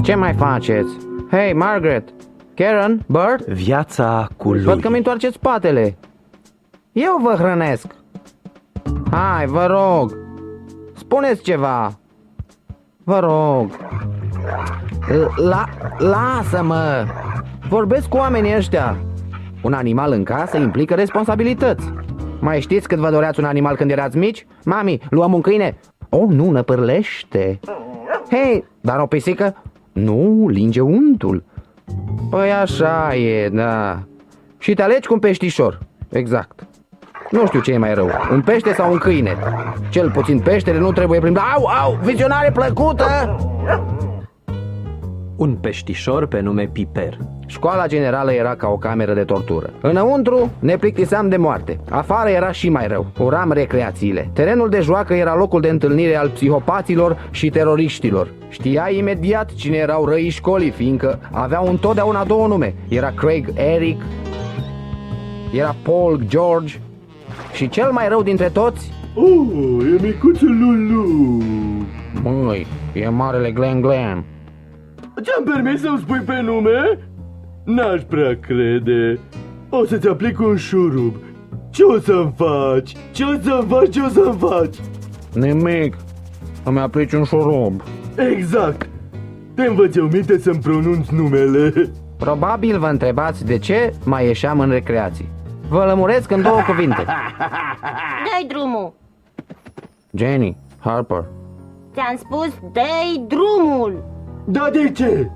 Ce mai faceți? Hei, Margaret! Karen? Bert? Viața cu lui. Văd că mi întoarceți spatele. Eu vă hrănesc. Hai, vă rog. Spuneți ceva. Vă rog. Lasă-mă. Vorbesc cu oamenii ăștia. Un animal în casă implică responsabilități. Mai știți cât vă doreați un animal când erați mici? Mami, luăm un câine. Oh, nu, năpârlește. Hei, dar o pisică? Nu, linge untul. Păi așa e, da. Și te alegi cu un peștișor. Exact. Nu știu ce e mai rău, un pește sau un câine. Cel puțin peștele nu trebuie plimbat. Au, vizionare plăcută! Un peștișor pe nume Piper. Școala generală era ca o cameră de tortură. Înăuntru ne plictiseam de moarte. Afară era și mai rău. Uram recreațiile. Terenul de joacă era locul de întâlnire al psihopaților și teroriștilor. Știai imediat cine erau răii școlii, fiindcă aveau întotdeauna două nume. Era Craig Eric, era Paul George și cel mai rău dintre toți... Oh, e micuțul Lulu. Măi, e marele Glen. Ți-am permis să-mi spui pe nume? N-aș prea crede. O să-ți aplic un șurub. Ce o să-mi faci? Ce o să-mi faci? Nimic. Îmi aplici un șurub. Exact. Te învăț eu minte să-mi pronunț numele. Probabil vă întrebați de ce mai ieșeam în recreații. Vă lămuresc în două cuvinte. Dă-i drumul. Jenny, Harper. Ți-am spus, dă-i drumul. Da, de ce?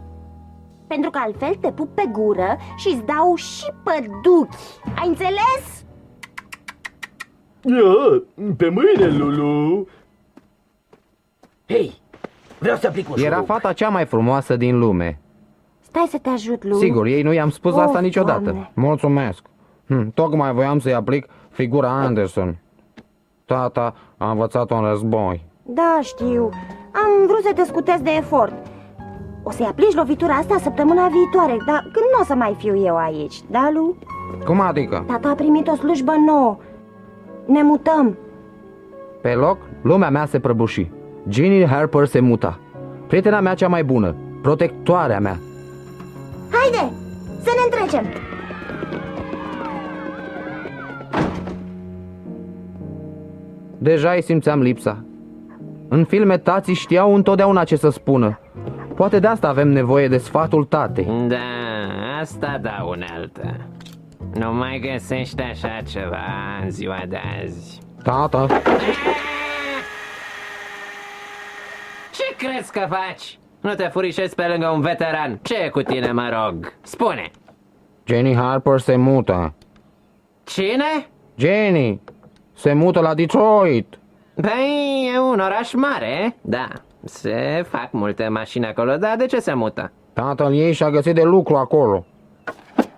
Pentru că altfel te pup pe gură și-ți dau și păduchi. Ai înțeles? Ia, pe mâine, Lulu. Hei, vreau să aplic un șurub. Era fata cea mai frumoasă din lume. Stai să te ajut, Lu. Sigur, ei nu i-am spus Of, asta niciodată. Doamne. Mulțumesc. Tocmai voiam să-i aplic figura Anderson. Tata a învățat-o în război. Da, știu. Am vrut să te scutesc de efort. O să-i aplici lovitura asta săptămâna viitoare, dar când nu o să mai fiu eu aici, da, Lu? Cum adică? Tata a primit o slujbă nouă. Ne mutăm. Pe loc, lumea mea se prăbuși. Ginny Harper se muta. Prietena mea cea mai bună, protectoarea mea. Haide, să ne întrecem. Deja îi simțeam lipsa. În filme tații știau întotdeauna ce să spună. Poate de asta avem nevoie de sfatul tatei. Da, asta da unealtă. Nu mai găsești așa ceva în ziua de azi. Tată, Ce crezi că faci? Nu te furișezi pe lângă un veteran. Ce e cu tine, mă rog? Spune! Jenny Harper se mută. Cine? Jenny se mută la Detroit. Păi, e un oraș mare, da. Se fac multe mașini acolo, dar de ce se mută? Tatăl ei și-a găsit de lucru acolo.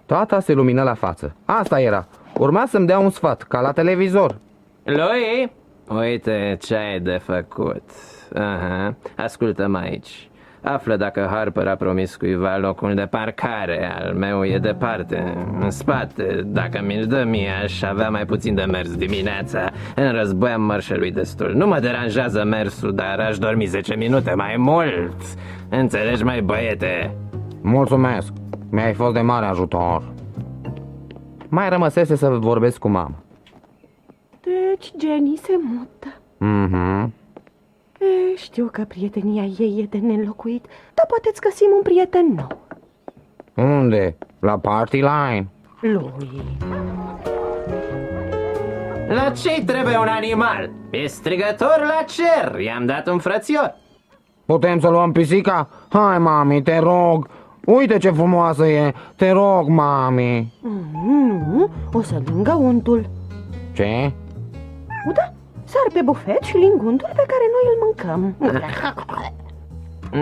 Tata se lumină la față. Asta era. Urma să-mi dea un sfat, ca la televizor. Lui, uite ce ai de făcut. Aha, ascultă-mă aici. Află dacă Harper a promis cuiva locul de parcare. Al meu e departe, în spate. Dacă mi-l dă mie, aș avea mai puțin de mers dimineața. În război am mărșăluit destul. Nu mă deranjează mersul, dar aș dormi 10 minute mai mult. Înțelegi, mai băiete? Mulțumesc. Mi-ai fost de mare ajutor. Mai rămăsese să vorbesc cu mama. Deci Jenny se mută. Mhm. Știu că prietenia ei e de neînlocuit, dar poate-ți găsim un prieten nou. Unde? La Party Line? Lui. La ce-i trebuie un animal? E strigător la cer. I-am dat un frățior. Putem să luăm pisica? Hai, mami, te rog. Uite ce frumoasă e. Te rog, mami. Nu, o să lângă untul. Ce? Da, sar pe bufet și ling untul pe care noi îl mâncăm.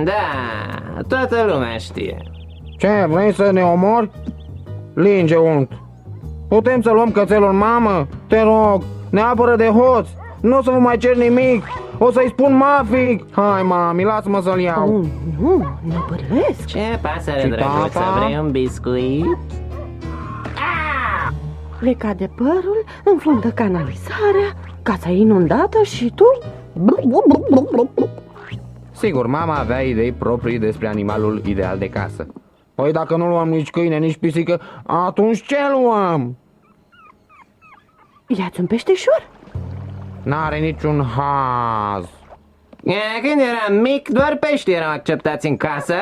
Da, toată lumea știe. Ce, vrei să ne omori? Linge unt. Putem să luăm cățelul, mamă? Te rog, ne apără de hoț. Nu o să vă mai cer nimic. O să-i spun Mafic. Hai, mami, lasă-mă să-l iau. Nu, ne părlesc. Ce pasăre Și drăguță, tata? vrei un biscuit? Le cade părul, înfundă canalizarea, casa e inundată și tu... Sigur, mama avea idei proprii despre animalul ideal de casă. Păi dacă nu luăm nici câine, nici pisică, atunci ce luăm? Ia-ți un peștișor? N-are niciun haz. Când eram mic, doar pești erau acceptați în casă,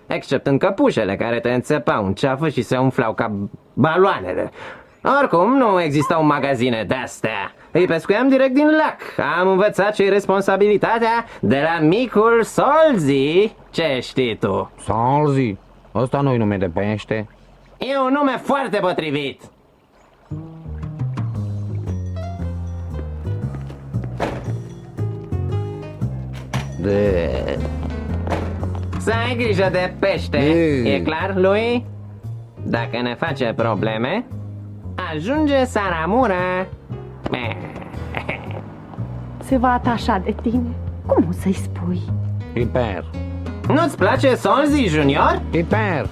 except în căpușele care te înțepau în ceafă și se umflau ca baloanele. Oricum, nu existau magazine de-astea. Îi pescuiam direct din lac. Am învățat ce-i responsabilitatea de la micul Solzi. Ce știi tu? Salzi, ăsta nu-i nume de pește. E un nume foarte potrivit. De... Să ai grijă de pește, e clar, lui? Dacă ne face probleme, ajunge Saramura. Se va atașa de tine. Cum o să-i spui? Piper, Nu-ți place Solzi Junior? Piper.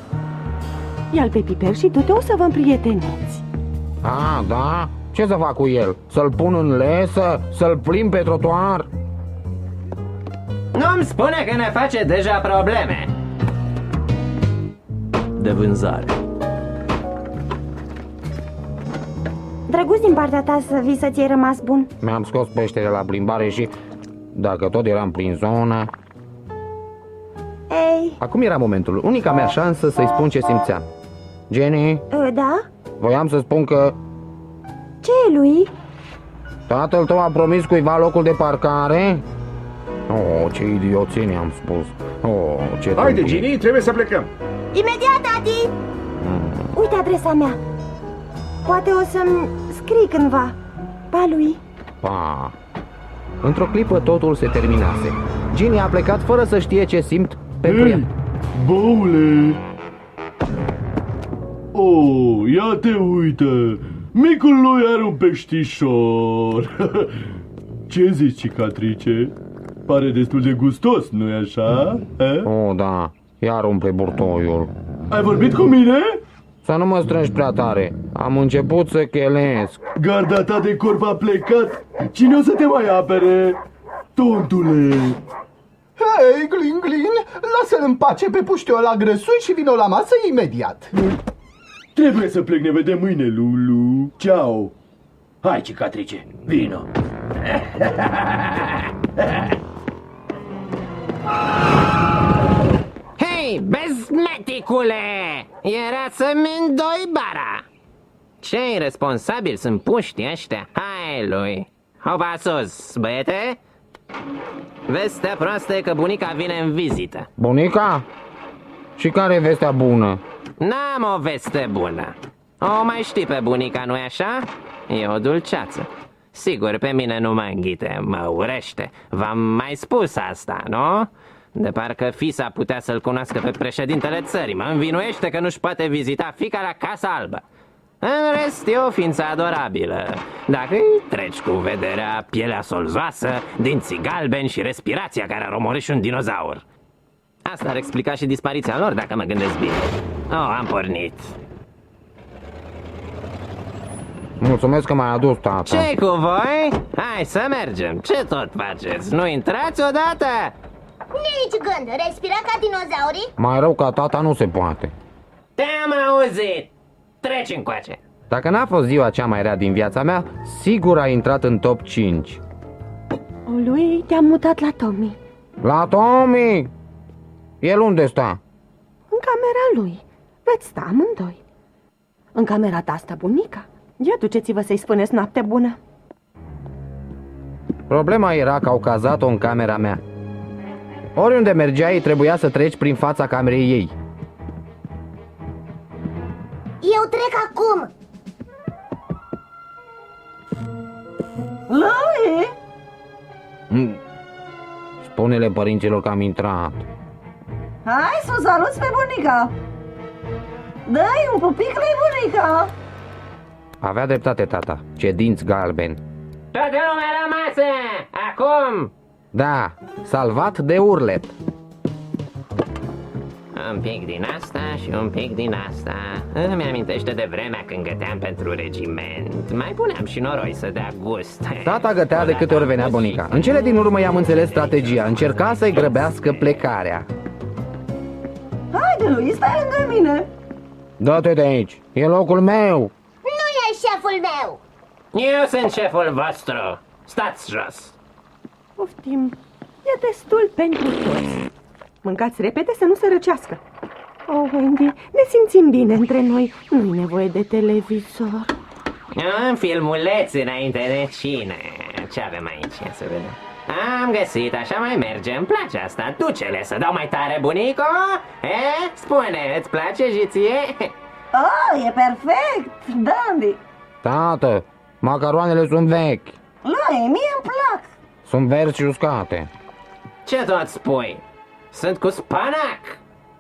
Ia-l pe Piper și du-te, o să vă împrieteniți. Ah, da? Ce să fac cu el? Să-l pun în lesă? Să-l plimb pe trotuar? Nu-mi spune că ne face deja probleme. De vânzare. Drăguț din partea ta să vii să ți-ai rămas bun. Mi-am scos peștele la plimbare și, dacă tot eram prin zonă... Ei, Acum era momentul, unica mea șansă să-i spun ce simțeam. Jenny, da? voiam să spun că Ce e lui? tatăl tău a promis cuiva locul de parcare? Oh, ce idioțenie am spus. Oh, ce Haide, tâmpit. Ginny, trebuie să plecăm. Imediat, tati! Uite adresa mea. Poate o să-mi scrii cândva. Pa lui. Pa. Într-o clipă totul se terminase. Ginny a plecat fără să știe ce simt pentru ea. Hei, boule! Oh, ia te uită! Micul lui are un peștișor! Ce zici, cicatrice? Pare destul de gustos, nu-i așa? Oh, da, iar umple burtoiul. Ai vorbit cu mine? Să nu mă strângi prea tare. Am început să chelesc. Garda ta de corp a plecat. Cine o să te mai apere? Tontule! Hei, Glin, Glin, lasă-l în pace pe puștiul ăla grăsuit și vino la masă imediat. Trebuie să plec, ne vedem mâine, Lulu. Ciao. Hai, cicatrice, vino. Hei, bezmeticule! Era să-mi îndoi bara. Ce irresponsabil sunt puștii ăștia. Hai, lui. Hopa sus, băiete. Vestea proastă e că bunica vine în vizită. Bunica? Și care e vestea bună? N-am o veste bună. O mai știi pe bunica, nu-i așa? E o dulceață. Sigur, pe mine nu mă înghite, mă urește. V-am mai spus asta, nu? De parcă fisa putea să-l cunoască pe președintele țării. Mă învinuiește că nu-și poate vizita fiica la Casa Albă. În rest, e o ființă adorabilă. Dacă îi treci cu vederea pielea solzoasă, dinții galbeni și respirația care ar omorî și un dinozaur. Asta ar explica și dispariția lor, dacă mă gândesc bine. Oh, am pornit. Mulțumesc că m-ai adus, tata. Ce-i cu voi? Hai să mergem. Ce tot faceți? Nu intrați odată? Nici gând, respira ca dinozaurii? Mai rău ca tata nu se poate. Te-am auzit. Treci încoace. Dacă n-a fost ziua cea mai rea din viața mea, sigur a intrat în top 5. O, lui, te-am mutat la Tommy. La Tommy! El unde sta? În camera lui. Veți sta amândoi. În camera ta stă bunica. Ia duceți-vă să-i spuneți noapte bună. Problema era că au cazat-o în camera mea. Oriunde mergeai, trebuia să treci prin fața camerei ei. Eu trec acum. Lui! Spune-le părinților că am intrat. Hai să o saluți pe bunica. Dă-i un pupic lui bunica. Avea dreptate tata. Ce dinți galbeni. Toată lumea la masă! Acum! Da, salvat de urlet. Un pic din asta și un pic din asta. Îmi amintește de vremea când găteam pentru regiment. Mai puneam și noroi să dea gust. Tata gătea de câte ori venea bunica. În cele din urmă i-am înțeles strategia. Încerca să-i grăbească plecarea. Haide, lui, stai lângă mine. Dă-te de aici, e locul meu. Nu e șeful meu! Eu sunt șeful vostru. Stați jos. Poftim, e destul pentru toți. Mâncați repede să nu se răcească. Oh, Andy, ne simțim bine între noi. Nu-i nevoie de televizor. Un filmuleț înainte de cine. Ce avem aici? Ia să vedem. Am găsit, așa mai merge. Îmi place asta. Duce-le să dau mai tare, bunico. Spune, îți place și ție? Oh, e perfect! Dandy! Tată, macaroanele sunt vechi. Lui, mie îmi plac! Sunt verzi și uscate. Ce tot spui? Sunt cu spanac.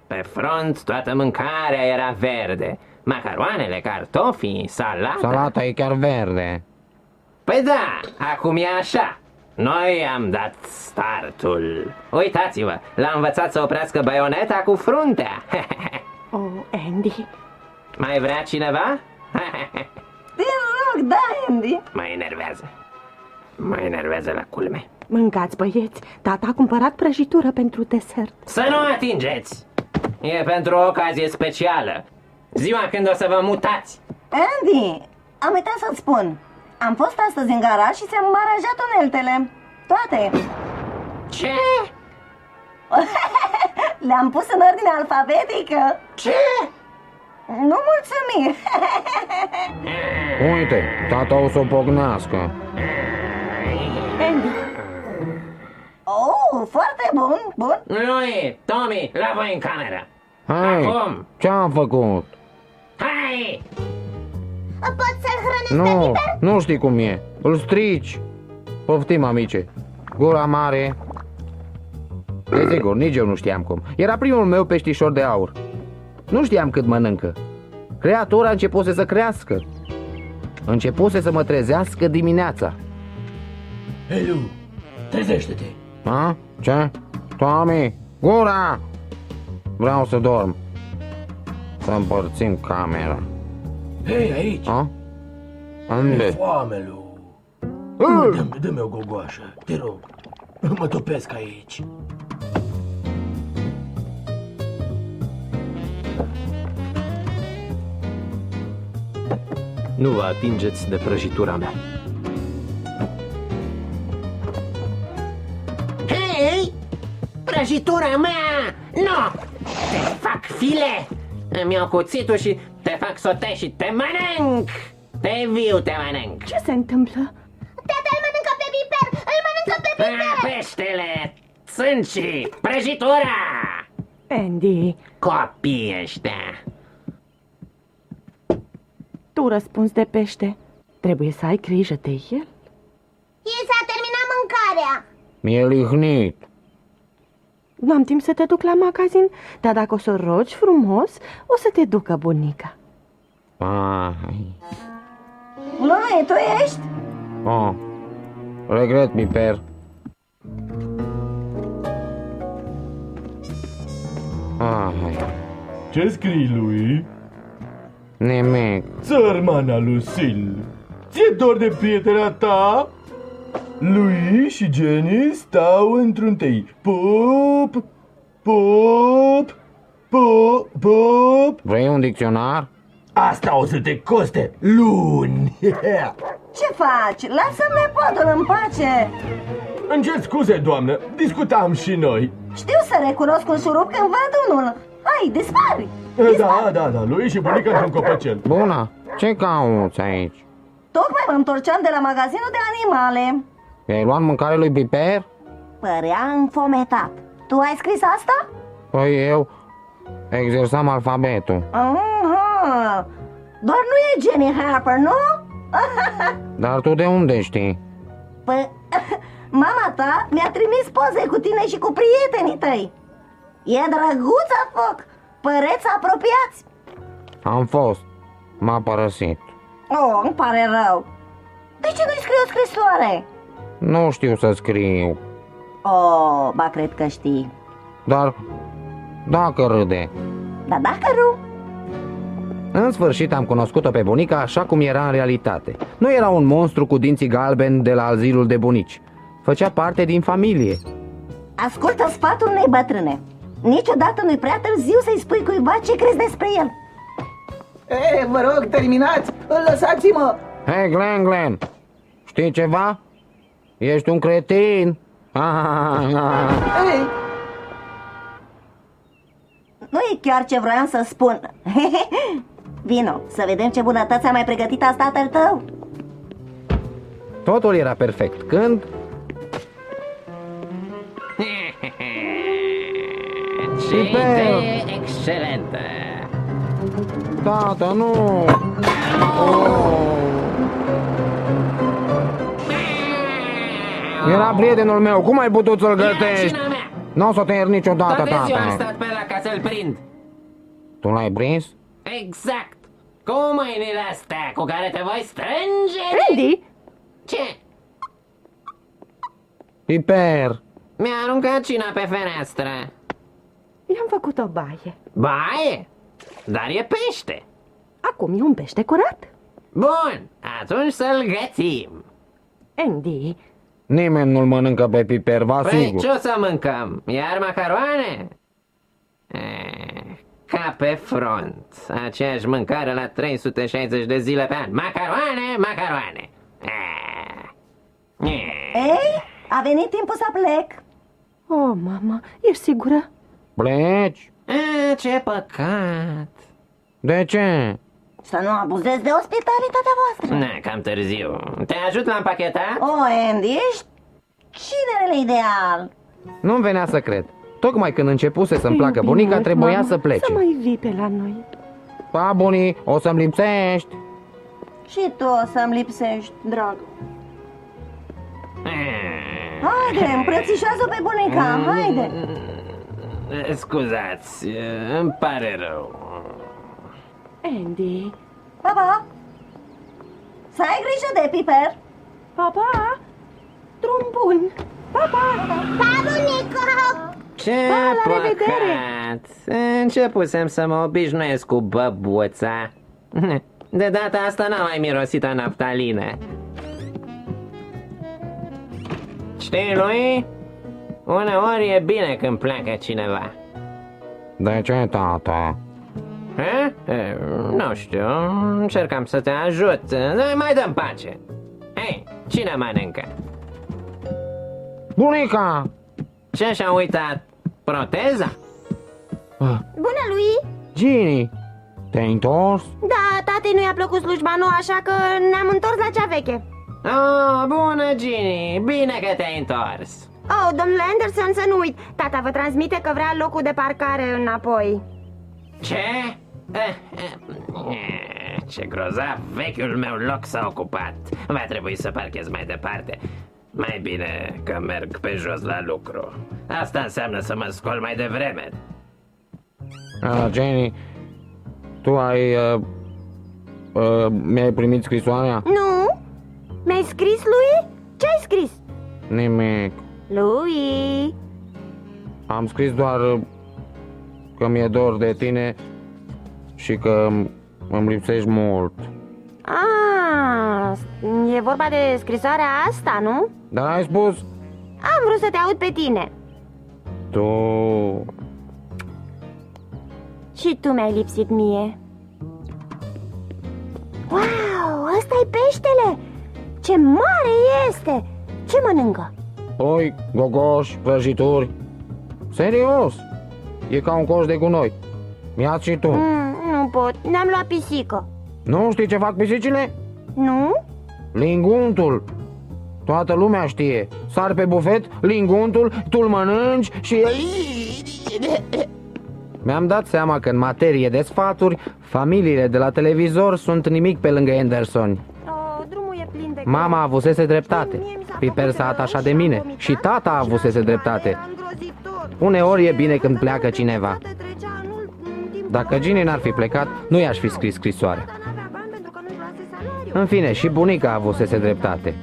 Pe front toată mâncarea era verde. Macaroanele, cartofii, salata. Salata e chiar verde. Păi da, acum e așa. Noi am dat startul. Uitați-vă, l-am învățat să oprească baioneta cu fruntea. Oh, Andy. Mai vrea cineva? Te rog, da, Andy! Mă enervează la culme. Mâncați, băieți. Tata a cumpărat prăjitură pentru desert. Să nu atingeți! E pentru o ocazie specială. Ziua când o să vă mutați. Andy, am uitat să-ți spun. Am fost astăzi în garaj și ți-am aranjat uneltele. Toate. Ce? Le-am pus în ordine alfabetică. Ce? Nu mulțumim. Uite, tata o să o pocnească. Andy, Oh, foarte bun, bun. Lui, Tommy, la voi în cameră. Hai, Acum. ce-am făcut? Hai! Pot să-l hrănesc pe Nu, Piper? nu știi cum e. Îl strici. Poftim, amice. Gura mare. Desigur, nici eu nu știam cum. Era primul meu peștișor de aur. Nu știam cât mănâncă. Creatura începuse să crească. Începuse să mă trezească dimineața. Hei, Lu, trezește-te! A? Ce? Tommy, gura! Vreau să dorm. Să împărțim camera. Hei, aici! A? E Unde? foame, Lu! Dă-mi o gogoașă, te rog. Mă topesc aici. Nu vă atingeți de prăjitura mea. Hei! Prăjitura mea! Nu! Te fac file! Îmi iau cuțitul și te fac sote și te mănânc! Te viu te mănânc! ce se întâmplă? Tata îl mănâncă pe Piper! Îl mănâncă pe Piper! Peștele! Sânci! Prăjitura! Andy, Copii ăștia! tu răspunzi de pește. Trebuie să ai grijă de el. I s-a terminat mâncarea! E lihnit. Nu am timp să te duc la magazin, dar dacă o să rogi frumos, o să te ducă bunica. Ai. Lui, tu ești? Oh. Regret, Piper. Ai. Ce scrii lui? Nimic. Țărmana Lucille, ți-e dor de prietena ta? Lui și Jenny stau într-un tei. Pop, pop, pop, pop. Vrei un dicționar? Asta o să te coste luni. Ce faci? Lasă-mi nepotul în pace. Îmi cer scuze, doamnă, discutam și noi. Știu să recunosc un șurub când văd unul. Hai, dispari! Da, lui și bunica într-un copăcel. Bună, ce cauți aici? Tocmai mă întorceam de la magazinul de animale. I-ai luat mâncare lui Piper? Părea înfometat. Tu ai scris asta? Păi eu exersam alfabetul. Aha. Doar nu e Jenny Harper, nu? Dar tu de unde știi? Păi, mama ta mi-a trimis poze cu tine și cu prietenii tăi. E drăguța foc, păreți apropiați. Am fost. M-a părăsit. Oh, îmi pare rău. De ce nu-i scrii o scrisoare? Nu știu să scriu. Oh, ba cred că știi. Dar Dacă râde. Dar dacă nu, În sfârșit am cunoscut-o pe bunica așa cum era în realitate. Nu era un monstru cu dinții galbeni de la azilul de bunici. Făcea parte din familie. ascultă sfatul unei bătrâne. Niciodată nu-i prea târziu să-i spui cuiva ce crezi despre el. Ei, vă rog, terminați! Lăsați-mă! Hei, Glen, știi ceva? Ești un cretin. Ei, Nu e chiar ce vroiam să spun. Vino, să vedem ce bunătăți a mai pregătit asta tatăl tău. Totul era perfect. Când... Ce Piper! idee excelentă! Tata, nu! Oh. Era prietenul meu, cum ai putut să-l gătești? Cina mea! Nu o să te iert niciodată, Toată ziua am tata. stat pe la ca să-l prind. Tu l-ai prins? Exact! Cu mâinile astea cu care te voi strânge... Andy, Ce? Piper! Mi-a aruncat cina pe fereastră. i-am făcut o baie. Baie? Dar e pește. Acum e un pește curat. Bun, atunci să-l gătim. Andy, Nimeni nu-l mănâncă pe Piper, vă Păi asigur. ce o să mâncăm? Iar macaroane? Ca pe front. Aceeași mâncare la 360 de zile pe an. Macaroane, macaroane. Ei, a venit timpul să plec. oh, mama, ești sigură? Pleci? Ce păcat. De ce? Să nu abuzezi de ospitalitatea voastră. Cam târziu. Te ajut la împachetat? Andy, ești cinerele ideal. Nu-mi venea să cred. Tocmai când începuse să-mi placă Iubi bunica, mult, trebuia mama, să plece. Să mai vii pe la noi. Pa, bunii, o să-mi lipsești. Și tu o să-mi lipsești, drag. Haide, îmbrățișează pe bunica, haide. Scuzați, îmi pare rău. Andy, Pa, pa. Să ai grijă de Piper. pa, pa, drum bun. Pa, pa. Pa, bunico! Ce Pa, la revedere! păcat! Începusem să mă obișnuiesc cu băbuța. De data asta n-am mai mirosit a naftaline. Știi, lui? Uneori e bine când pleacă cineva. De ce, tata? Nu știu, încercam să te ajut. Mai dăm pace. Hei, cine mănâncă? Bunica! Ce și-a uitat? Proteza? Bună, lui! Ginny, te-ai întors? Da, tatei nu i-a plăcut slujba nouă, așa că ne-am întors la cea veche. Oh, bună, Ginny! Bine că te-ai întors! Oh, domnule Anderson, să nu uit. Tata vă transmite că vrea locul de parcare înapoi. Ce? Ce grozav, vechiul meu loc s-a ocupat. Va trebui să parchez mai departe. Mai bine că merg pe jos la lucru. Asta înseamnă să mă scol mai devreme. Jenny, tu ai... mi-ai primit scrisoarea? Nu? Mi-ai scris, lui? Ce ai scris? Nimic. Lui? Am scris doar că mi-e dor de tine și că îmi lipsești mult. Ah, e vorba de scrisoarea asta, nu? Dar ai spus? Am vrut să te aud pe tine. Tu... Și tu mi-ai lipsit mie. Wow, ăsta-i peștele! Ce mare este! Ce mănâncă? Oi, gogoși, prăjituri. Serios, e ca un coș de gunoi. Ia-ți și tu. Nu pot, ne-am luat pisică. Nu știi ce fac pisicile? Nu? Linguntul. Toată lumea știe. Sar pe bufet, linguntul, tu-l mănânci și... Mi-am dat seama că în materie de sfaturi, familiile de la televizor sunt nimic pe lângă Anderson. Oh, drumul e plin de Mama avusese dreptate. Piper s-a atașat de mine și tata avusese dreptate. Uneori e bine când pleacă cineva. Dacă Ginny n-ar fi plecat, nu i-aș fi scris scrisoarea. În fine, și bunica avusese dreptate.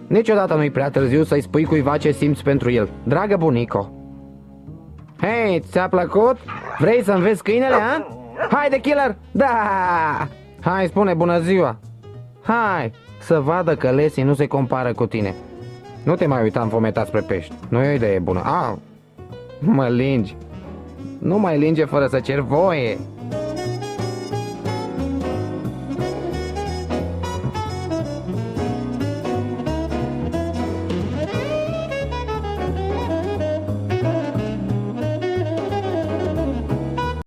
Niciodată nu-i prea târziu să-i spui cuiva ce simți pentru el. Dragă bunico! Hei, ți-a plăcut? Vrei să înveți câinele, a? Haide, Killer! Da! Hai, spune bună ziua! Hai, să vadă că Leslie nu se compară cu tine. Nu te mai uita înfometat spre pești. Nu e o idee bună. Mă lingi. Nu mai linge fără să cer voie.